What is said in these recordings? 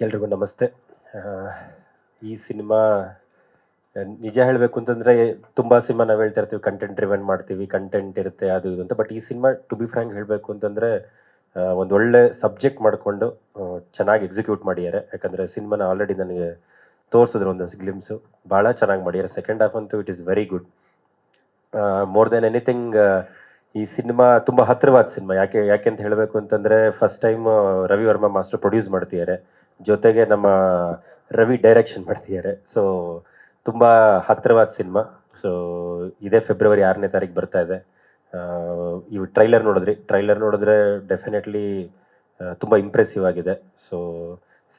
ಎಲ್ರಿಗೂ ನಮಸ್ತೆ. ಆ, ಈ ಸಿನಿಮಾ ನಿಜ ಹೇಳಬೇಕು ಅಂತಂದರೆ ತುಂಬ ಸಿನಿಮಾ ನಾವು ಹೇಳ್ತಾ ಇರ್ತೀವಿ ಕಂಟೆಂಟ್ ಡ್ರಿವನ್ ಮಾಡ್ತೀವಿ, ಕಂಟೆಂಟ್ ಇರುತ್ತೆ ಅದು ಇದು ಅಂತ. ಬಟ್ ಈ ಸಿನಿಮಾ ಟು ಬಿ ಫ್ರ್ಯಾಂಕ್ ಹೇಳಬೇಕು ಅಂತಂದರೆ ಒಂದು ಒಳ್ಳೆ ಸಬ್ಜೆಕ್ಟ್ ಮಾಡಿಕೊಂಡು ಚೆನ್ನಾಗಿ ಎಕ್ಸಿಕ್ಯೂಟ್ ಮಾಡಿದ್ದಾರೆ. ಯಾಕಂದರೆ ಸಿನಿಮಾನ ಆಲ್ರೆಡಿ ನನಗೆ ತೋರಿಸಿದ್ರು ಒಂದು ಗ್ಲಿಮ್ಸು. ಭಾಳ ಚೆನ್ನಾಗಿ ಮಾಡಿದ್ದಾರೆ. ಸೆಕೆಂಡ್ ಹಾಫ್ ಅಂತೂ it is very good. More than anything ಈ ಸಿನಿಮಾ ತುಂಬ ಹತ್ತಿರವಾದ ಸಿನಿಮಾ. ಯಾಕೆ ಅಂತ ಹೇಳಬೇಕು ಅಂತಂದರೆ first time Ravi Varma master produce ಮಾಡ್ತಿದ್ದಾರೆ, ಜೊತೆಗೆ ನಮ್ಮ ರವಿ ಡೈರೆಕ್ಷನ್ ಮಾಡ್ತಿದ್ದಾರೆ. ಸೊ ತುಂಬ ಹತ್ತಿರವಾದ ಸಿನಿಮಾ. ಸೊ ಇದೇ ಫೆಬ್ರವರಿ 6ನೇ ತಾರೀಕು ಬರ್ತಾ ಇದೆ. ಇವು ಟ್ರೈಲರ್ ನೋಡಿದ್ರೆ ಡೆಫಿನೆಟ್ಲಿ ತುಂಬ ಇಂಪ್ರೆಸಿವ್ ಆಗಿದೆ. ಸೊ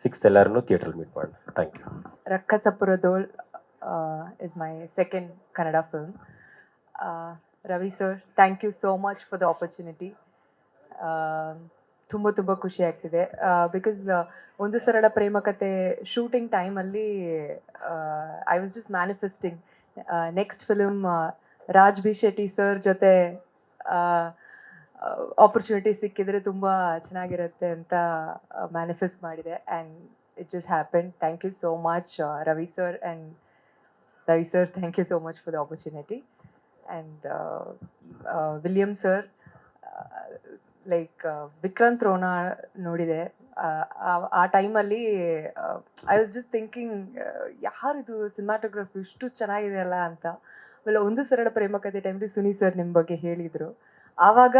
6th ಎಲ್ಲರೂ ಥಿಯೇಟ್ರಲ್ಲಿ ಮೀಟ್ ಮಾಡೋಣ. Thank you. Rakkasapuradol is my second Kannada film. Ravi sir, thank you so much for the opportunity. ತುಂಬ ತುಂಬ ಖುಷಿ ಆಗ್ತಿದೆ ಬಿಕಾಸ್ ಒಂದು ಸರಳ ಪ್ರೇಮ ಕತೆ ಶೂಟಿಂಗ್ ಟೈಮಲ್ಲಿ I was just manifesting next film Raj B Shetty sir ಜೊತೆ ಆಪರ್ಚುನಿಟಿ ಸಿಕ್ಕಿದ್ರೆ ತುಂಬ ಚೆನ್ನಾಗಿರುತ್ತೆ ಅಂತ ಮ್ಯಾನಿಫೆಸ್ಟ್ ಮಾಡಿದೆ and it just happened. Thank you so much, Ravi sir, and Ravi sir, thank you so much for the opportunity. And William sir, Vikrant Rona ನೋಡಿದೆ. ಆ ಟೈಮಲ್ಲಿ I was just thinking ಯಾರಿದು cinematography ಇಷ್ಟು ಚೆನ್ನಾಗಿದೆ ಅಲ್ಲ ಅಂತ. ಆಮೇಲೆ ಒಂದು ಸರಳ ಪ್ರೇಮ ಕಥೆ ಟೈಮಲ್ಲಿ ಸುನಿ ಸರ್ ನಿಮ್ಮ ಬಗ್ಗೆ ಹೇಳಿದರು. ಆವಾಗ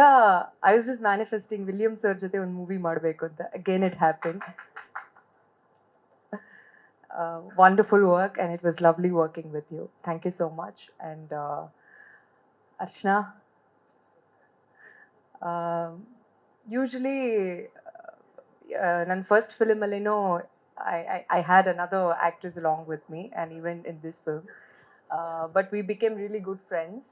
I was just manifesting William sir ಜೊತೆ ಒಂದು ಮೂವಿ ಮಾಡಬೇಕು ಅಂತ. Again it happen. Wonderful work, and it was lovely working with you. Thank you so much. And Archana, usually ನನ್ನ first ಫಿಲ್ಮಲ್ಲೇನೋ I had another actress along with me, and even in this film, but we became really good friends.